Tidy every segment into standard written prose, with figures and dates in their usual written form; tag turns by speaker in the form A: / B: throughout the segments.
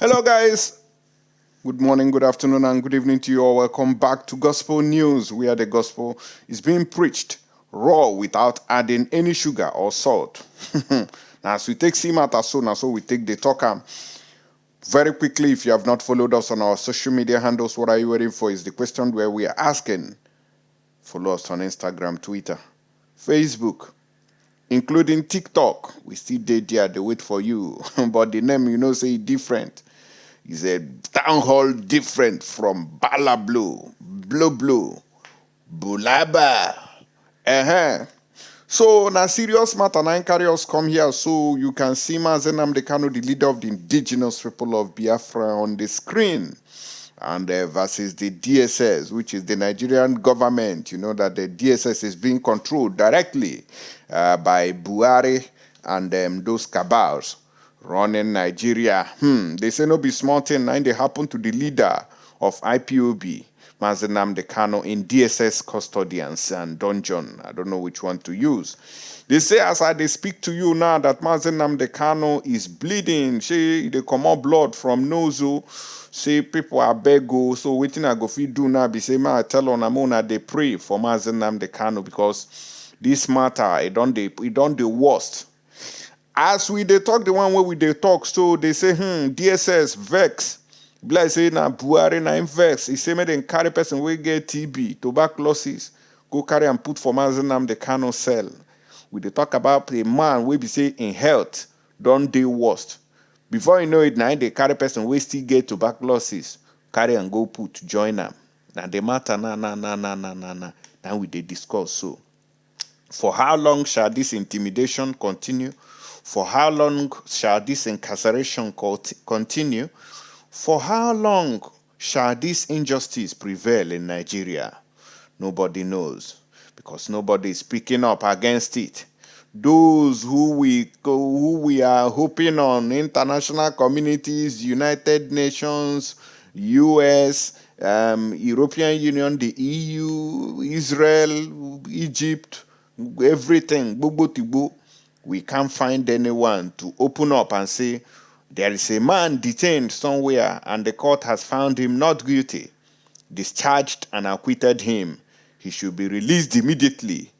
A: Hello, guys. Good morning, good afternoon, and good evening to you all. Welcome back to Gospel News, where the gospel is being preached raw without adding any sugar or salt. Now, as we take matter so we take the talk. Very quickly, if you have not followed us on our social media handles, what are you waiting for is the question where we are asking. Follow us on Instagram, Twitter, Facebook, including TikTok. We still did there, they wait for you. But the name, say different. It's a town hall different from Bala Blue, Bulaba. So, na serious matter, na carry us come here so you can see Mazi Nnamdi Kanu, the leader of the indigenous people of Biafra, on the screen. And versus the DSS, which is the Nigerian government. You know that the DSS is being controlled directly by Buhari and those cabals running Nigeria. They say no be small thing, and they happen to the leader of IPOB, Mazi Nnamdi Kanu, in DSS custody and dungeon. I don't know which one to use. They say as they speak to you now that Mazi Nnamdi Kanu is bleeding. They come out blood from nose. Say people are bego. So waiting I go fit do now be say I tell on Amona they pray for Mazi Nnamdi Kanu because this matter it done the worst. As we they talk the one way we they talk, so they say DSS vex. Blèéds say na Buhari na him vex. He say me then carry person we get TB, tuberculosis, go carry and put for Mazi Nnamdi Kanu cell. We they talk about a man we be say in health don't do worst. Before you know it, now they carry person we still get tuberculosis, carry and go put join them. Now the matter now we they discuss so. For how long shall this intimidation continue? For how long shall this incarceration continue? For how long shall this injustice prevail in Nigeria? Nobody knows, because nobody is speaking up against it. Those who we are hoping on, international communities, United Nations, US, European Union, the EU, Israel, Egypt, everything, we can't find anyone to open up and say, there is a man detained somewhere and the court has found him not guilty, discharged and acquitted him. He should be released immediately,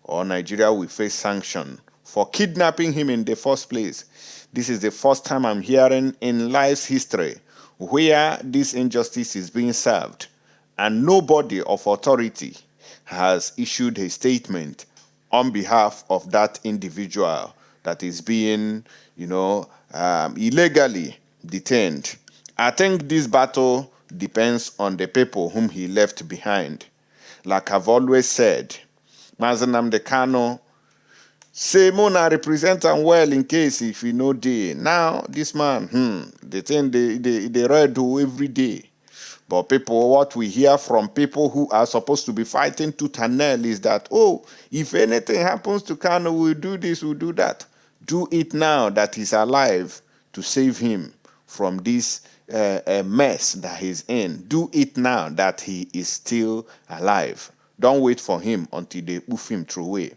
A: or Nigeria will face sanction for kidnapping him in the first place. This is the first time I'm hearing in life's history where this injustice is being served and nobody of authority has issued a statement on behalf of that individual that is being, illegally detained. I think this battle depends on the people whom he left behind. Like I've always said, Mazi Nnamdi Kanu, say Mona represent him well in case if he no day. Now this man, they think they read every day. But people, what we hear from people who are supposed to be fighting tooth and nail is that, if anything happens to Kanu, we'll do this, we'll do that. Do it now that he's alive to save him from this mess that he's in. Do it now that he is still alive. Don't wait for him until they poof him through away.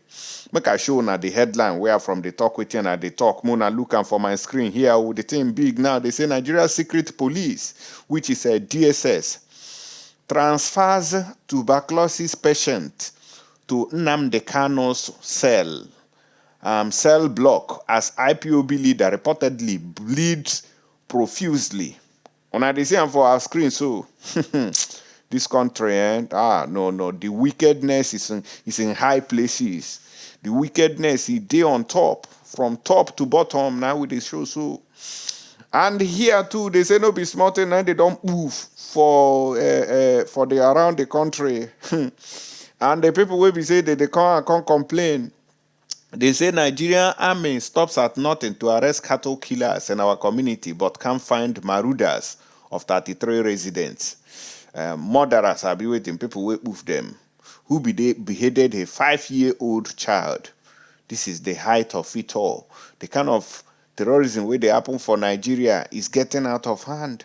A: Make I show now the headline where from the talk with you and the talk. Mona looking for my screen here with the thing big now. They say Nigeria Secret Police, which is a DSS, transfers tuberculosis patient to Nnamdi Kanu's cell block as IPOB leader reportedly bleeds profusely. On they see for our screen so. This country, no. The wickedness is in high places. The wickedness is there on top, from top to bottom. Now with the show so, and here too they say no be small thing. Now they don't move for the around the country, and the people will be say that they can't complain. They say Nigerian army stops at nothing to arrest cattle killers in our community, but can't find marauders of 33 residents. Murderers are be waiting, people will move them, who beheaded a 5-year-old child. This is the height of it all. The kind of terrorism where they happen for Nigeria is getting out of hand.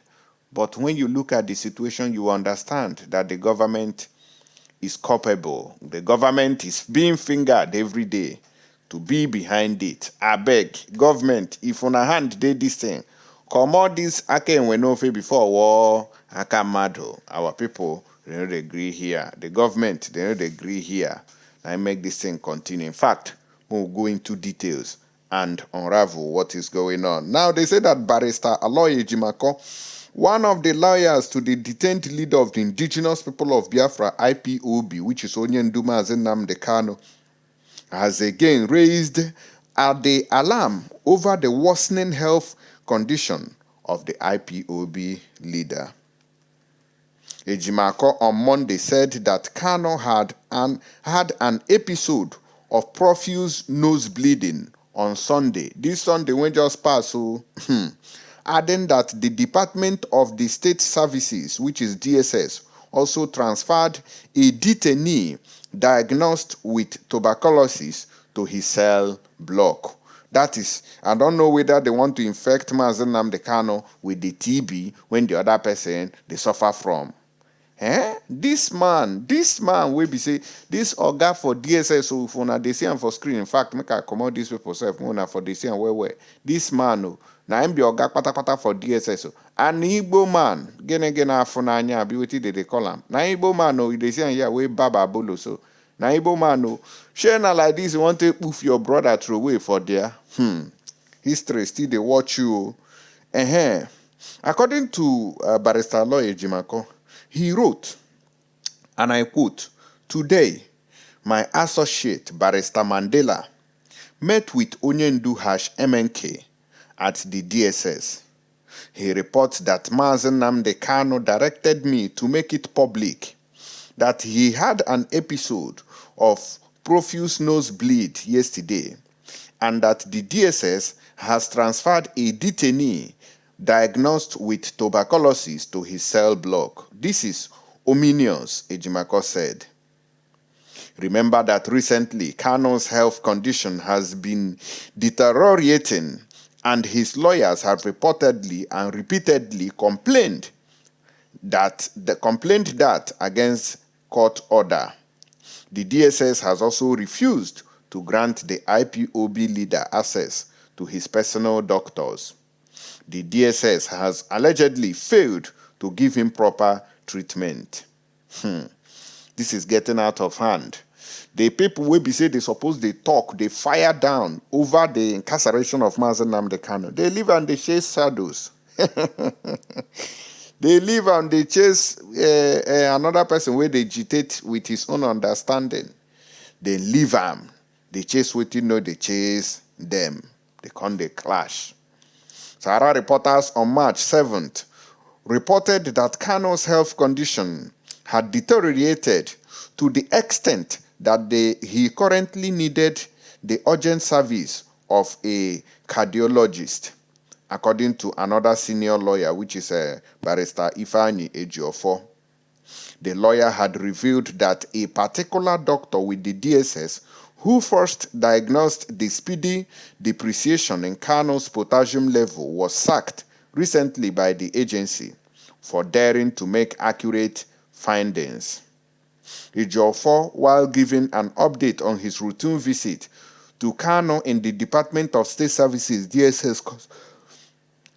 A: But when you look at the situation, you understand that the government is culpable. The government is being fingered every day to be behind it. I beg, government, if on a hand did this thing, comot this aka enwenofe before war akamado. Our people, they don't agree here. The government, they don't agree here. I make this thing continue. In fact, we'll go into details and unravel what is going on. Now, they say that Barrister Aloy Ejimako, one of the lawyers to the detained leader of the indigenous people of Biafra, IPOB, which is Onyendu Mazi Nnamdi Kanu, has again raised the alarm over the worsening health condition of the IPOB leader. Ejimako on Monday said that Kanu had an episode of profuse nose bleeding on Sunday. This Sunday when just passed, so adding that the Department of the State Services, which is DSS, also transferred a detainee diagnosed with tuberculosis to his cell block. That is, I don't know whether they want to infect Mazi Nnamdi Kanu with the TB when the other person they suffer from. This man will be say this oga for DSS, so for na they see am for screen. In fact, make I comot this people self una for they see am where. This man na him be oga kpata for DSS. An Igbo man, gene afunanya be wetin they call am. Na Igbo man they see am here wey baba bolo so. Na Igbo man share na like this, you want to poof your brother throw away for there. History still they watch you. According to Barrister Aloy Ejimako, he wrote, and I quote, "Today, my associate, Barrister Mandela, met with Onyendu MNK at the DSS. He reports that Mazi Nnamdi Kanu directed me to make it public that he had an episode of profuse nosebleed yesterday and that the DSS has transferred a detainee diagnosed with tuberculosis to his cell block. This is ominous," Ejimako said. Remember that recently Kanu's health condition has been deteriorating and his lawyers have reportedly and repeatedly complained that against court order. The DSS has also refused to grant the IPOB leader access to his personal doctors. The DSS has allegedly failed to give him proper treatment. This is getting out of hand. The people will be say they suppose they talk, they fire down over the incarceration of Mazi Nnamdi Kanu. They live and they chase shadows. They live and they chase another person where they agitate with his own understanding. They leave them. They chase what you know, they chase them. They come, they clash. Sahara reporters on March 7th reported that Kanu's health condition had deteriorated to the extent that he currently needed the urgent service of a cardiologist, according to another senior lawyer, which is Barrister Ifeanyi Ejiofor. The lawyer had revealed that a particular doctor with the DSS who first diagnosed the speedy depreciation in Kanu's potassium level was sacked recently by the agency for daring to make accurate findings. Ejiofor, while giving an update on his routine visit to Kanu in the Department of State Services DSS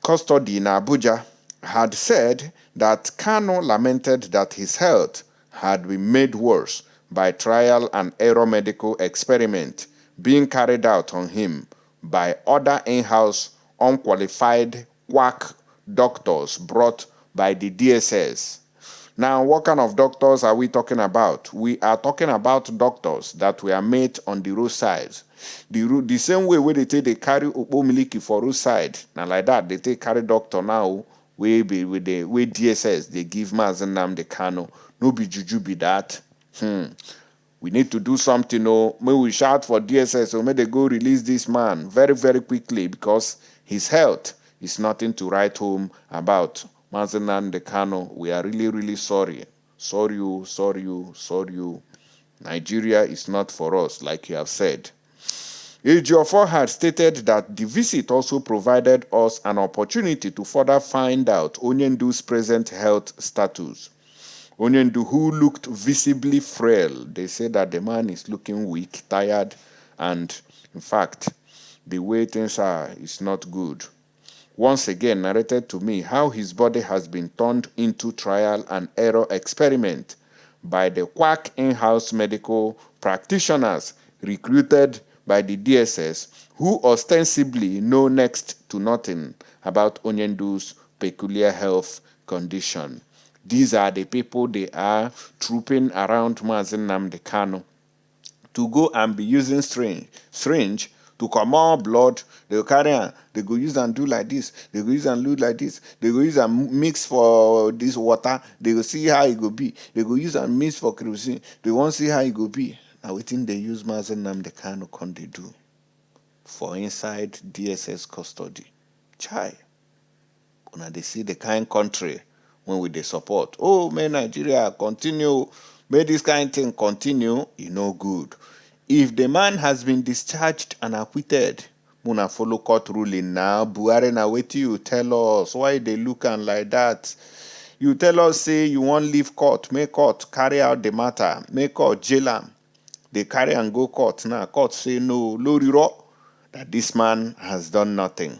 A: custody in Abuja, had said that Kanu lamented that his health had been made worse by trial and error medical experiment being carried out on him by other in-house unqualified quack doctors brought by the DSS. Now, what kind of doctors are we talking about? We are talking about doctors that were made on the roadside. The same way where they take they carry Okpo Miliki for roadside. Now like that, they take carry doctor now way DSS they give Mazi Nnamdi Kanu. No be juju be that. We need to do something. May we shout for DSS or may they go release this man very, very quickly because his health is nothing to write home about. Mazi Nnamdi Kanu, we are really, really sorry. Sorry you. Nigeria is not for us, like you have said. Ejiofor had stated that the visit also provided us an opportunity to further find out Onyendu's present health status. Onyendu, who looked visibly frail, they say that the man is looking weak, tired, and in fact, the way things are is not good. once again narrated to me how his body has been turned into trial and error experiment by the quack in-house medical practitioners recruited by the DSS, who ostensibly know next to nothing about Onyendu's peculiar health condition. These are the people they are trooping around Mazi Nnamdi Kanu to go and be using syringe to come out blood. They go carry on. They go use and do like this. They go use and do like this. They go use and mix for this water. They go see how it go be. They go use and mix for kerosene. They want to see how it go be. Now wetin they use Mazi Nnamdi Kanu can they do for inside DSS custody? Chai. Una they see the kind country when we they support. Oh, may Nigeria continue. May this kind of thing continue. You know good. If the man has been discharged and acquitted, Muna follow court ruling now. Buhari na wetin you tell us. Why they looking like that? You tell us say you won't leave court. Make court carry out the matter. Make court jail am. They carry and go court now. Court say no, loriro, that this man has done nothing.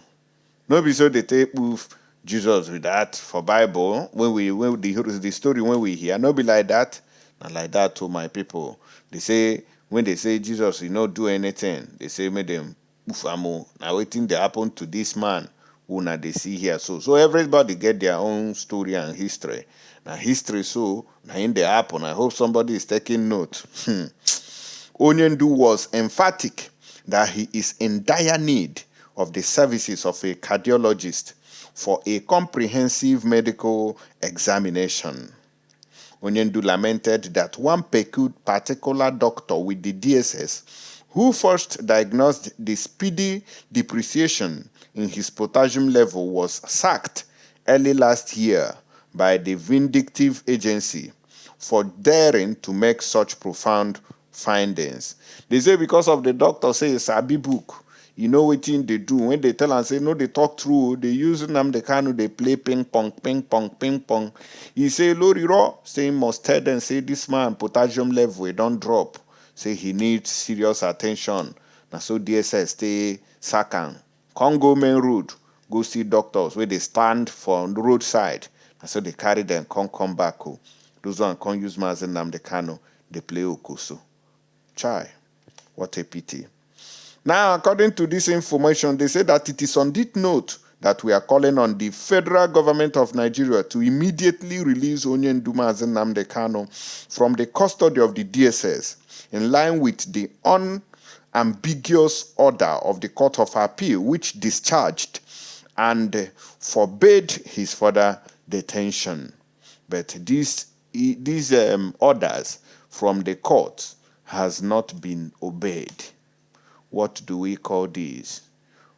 A: No be so they take proof Jesus with that for Bible. When the story when we hear, no be like that. Not like that to my people. They say when they say Jesus will not do anything, they say make them ufamo. Now waiting they happen to this man who now they see here. So everybody get their own story and history. Now history so now in the happen. I hope somebody is taking note. Onyendu was emphatic that he is in dire need of the services of a cardiologist for a comprehensive medical examination. Onyendu lamented that one particular doctor with the DSS who first diagnosed the speedy depreciation in his potassium level was sacked early last year by the vindictive agency for daring to make such profound findings. They say because of the doctor say it's a sabi book. You know what thing they do when they tell and say no, they talk through. They use Nnamdi Kanu, they play ping pong, ping pong, ping pong. He say Loriro, say he must tell them say this man potassium level don't drop. Say he needs serious attention. Now so DSS stay sakan. Congo main road, go see doctors where they stand for the roadside. And so they carry them, come back. Those one can't use Mazi Nnamdi Kanu, they play Okuso. Chai, what a pity. Now, according to this information, they say that it is on this note that we are calling on the federal government of Nigeria to immediately release Onyendu Mazi Nnamdi Kanu from the custody of the DSS in line with the unambiguous order of the Court of Appeal, which discharged and forbade his further detention. But these orders from the court has not been obeyed. What do we call these?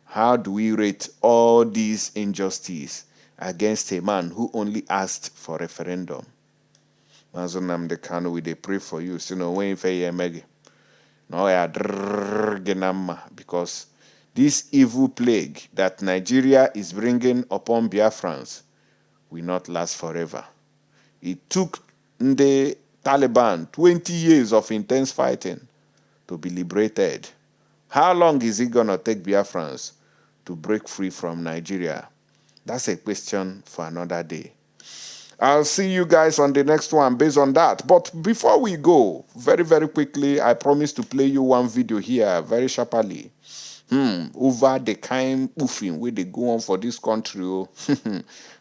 A: How do we rate all these injustices against a man who only asked for referendum? Mazi Nnamdi Kanu, we dey pray for you. So no way for you, Meggy. No, because this evil plague that Nigeria is bringing upon Biafrans will not last forever. It took the Taliban 20 years of intense fighting to be liberated. How long is it going to take Biafrans to break free from Nigeria? That's a question for another day. I'll see you guys on the next one based on that. But before we go, very, very quickly, I promise to play you one video here very sharply. Over the kind oofing where they go on for this country.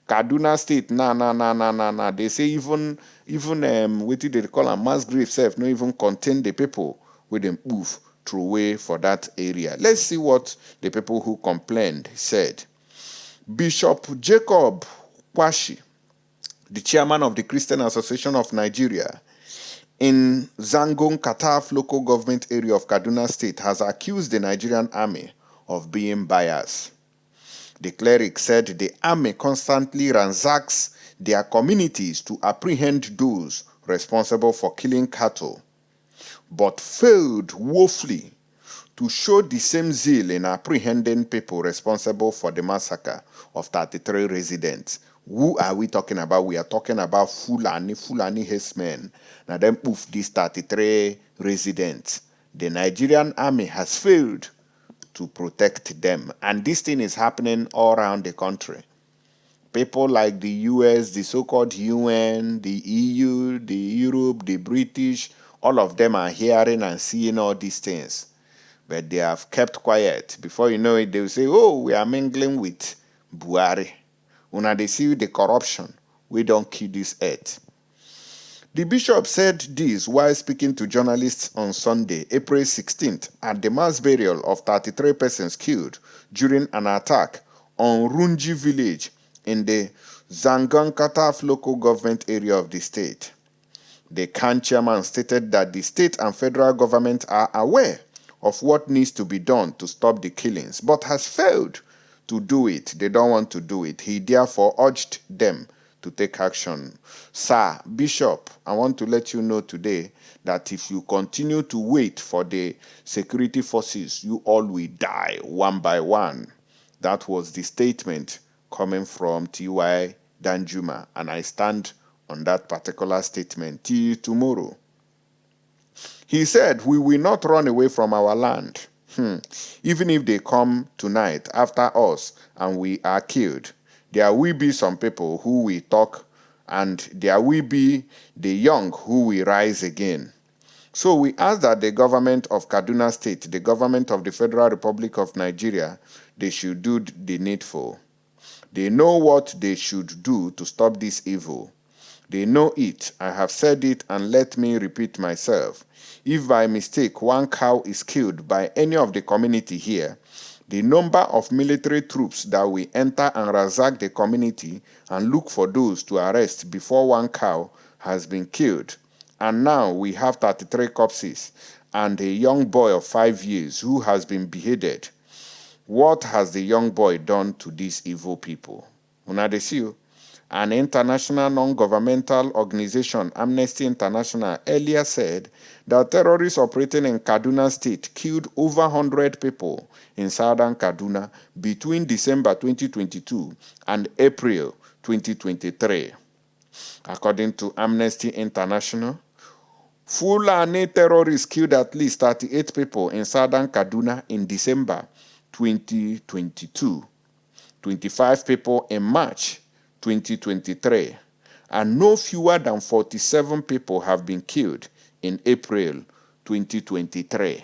A: Kaduna State, nah. They say even what did they call a mass grave self, not even contain the people with them oof through way for that area. Let's see what the people who complained said. Bishop Jacob Kwashi, the chairman of the Christian Association of Nigeria in Zangon Kataf local government area of Kaduna State, has accused the Nigerian army of being biased. The cleric said the army constantly ransacks their communities to apprehend those responsible for killing cattle, but failed woefully to show the same zeal in apprehending people responsible for the massacre of 33 residents. Who are we talking about? We are talking about Fulani Herdsmñ. Now then poof these 33 residents. The Nigerian army has failed to protect them. And this thing is happening all around the country. People like the US, the so-called UN, the EU, the Europe, the British, all of them are hearing and seeing all these things. But they have kept quiet. Before you know it, they will say, oh, we are mingling with Buhari. When they see the corruption, we don't kill this earth. The bishop said this while speaking to journalists on Sunday, April 16th, at the mass burial of 33 persons killed during an attack on Runji village in the Zangan-Kataf local government area of the state. The Khan chairman stated that the state and federal government are aware of what needs to be done to stop the killings, but has failed to do it. They don't want to do it. He therefore urged them to take action. Sir, Bishop, I want to let you know today that if you continue to wait for the security forces, you all will die one by one. That was the statement coming from T.Y. Danjuma, and I stand on that particular statement till tomorrow. He said, we will not run away from our land. Even if they come tonight after us and we are killed, there will be some people who will talk, and there will be the young who will rise again. So we ask that the government of Kaduna State, the government of the Federal Republic of Nigeria, they should do the needful. They know what they should do to stop this evil. They know it. I have said it, and let me repeat myself. If by mistake one cow is killed by any of the community here, the number of military troops that will enter and ransack the community and look for those to arrest before one cow has been killed. And now we have 33 corpses and a young boy of 5 years who has been beheaded. What has the young boy done to these evil people? Unadesiu, an international non-governmental organization, Amnesty International, earlier said that terrorists operating in Kaduna State killed over 100 people in southern Kaduna between December 2022 and April 2023. According to Amnesty International, Fulani terrorists killed at least 38 people in southern Kaduna in December 2022, 25 people in March 2023, and no fewer than 47 people have been killed in April 2023.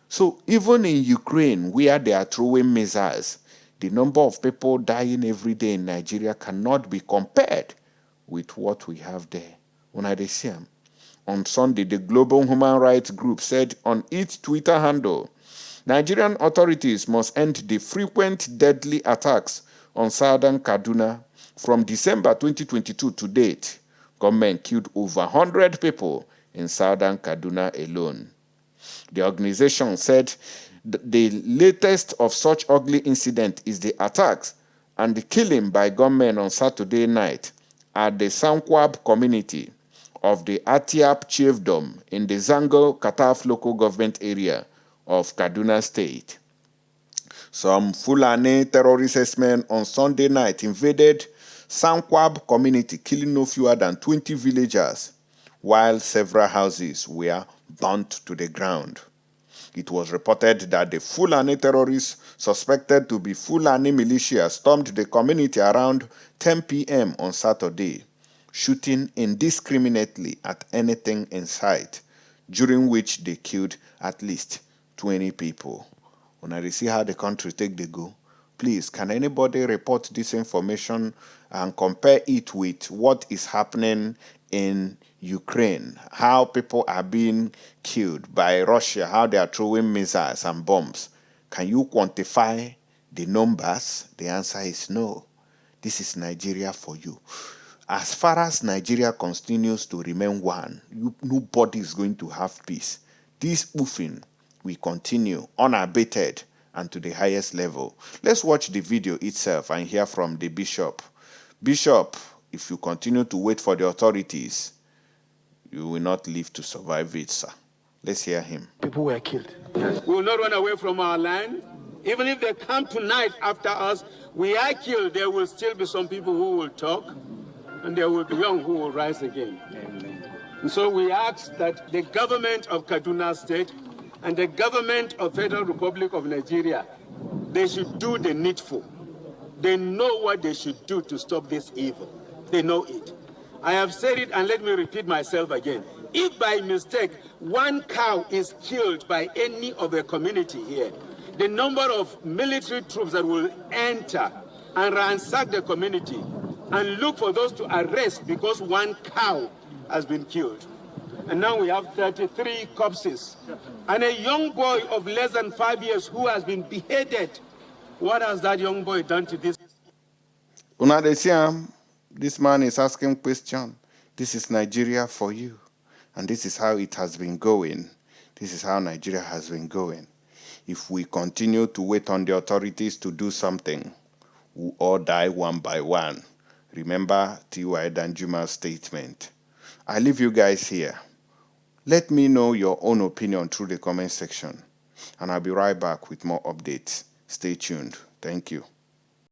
A: So even in Ukraine, where they are throwing missiles, the number of people dying every day in Nigeria cannot be compared with what we have there. On Sunday, the Global Human Rights Group said on its Twitter handle, Nigerian authorities must end the frequent deadly attacks on southern Kaduna. From December 2022 to date, government killed over 100 people in southern Kaduna alone. The organization said the latest of such ugly incident is the attacks and the killing by gunmen on Saturday night at the Sankwab community of the Atiap chiefdom in the Zango-Kataf local government area of Kaduna State. Some Fulani terrorist herdsmen on Sunday night invaded Sankwab community, killing no fewer than 20 villagers, while several houses were burnt to the ground. It was reported that the Fulani terrorists, suspected to be Fulani militia, stormed the community around 10 p.m. on Saturday, shooting indiscriminately at anything in sight, during which they killed at least 20 people. When I see how the country take the go, please, can anybody report this information and compare it with what is happening in Ukraine, how people are being killed by Russia, how they are throwing missiles and bombs? Can you quantify the numbers? The answer is no. This is Nigeria for you. As far as Nigeria continues to remain one, nobody is going to have peace. This oofing will continue unabated and to the highest level. Let's watch the video itself and hear from the bishop. Bishop, if you continue to wait for the authorities, you will not live to survive it, sir. Let's hear him.
B: People were killed. Yes. We will not run away from our land. Even if they come tonight after us, we are killed, there will still be some people who will talk, and there will be young who will rise again. Amen. And so we ask that the government of Kaduna State and the government of Federal Republic of Nigeria, they should do the needful. They know what they should do to stop this evil. They know it. I have said it, and let me repeat myself again. If by mistake one cow is killed by any of the community here, the number of military troops that will enter and ransack the community and look for those to arrest because one cow has been killed. And now we have 33 corpses. And a young boy of less than 5 years who has been beheaded. What has that young boy done to this?
A: Una dey see am, this man is asking question. This is Nigeria for you. And this is how it has been going. This is how Nigeria has been going. If we continue to wait on the authorities to do something, we all die one by one. Remember T.Y. Danjuma's statement. I leave you guys here. Let me know your own opinion through the comment section. And I'll be right back with more updates. Stay tuned. Thank you.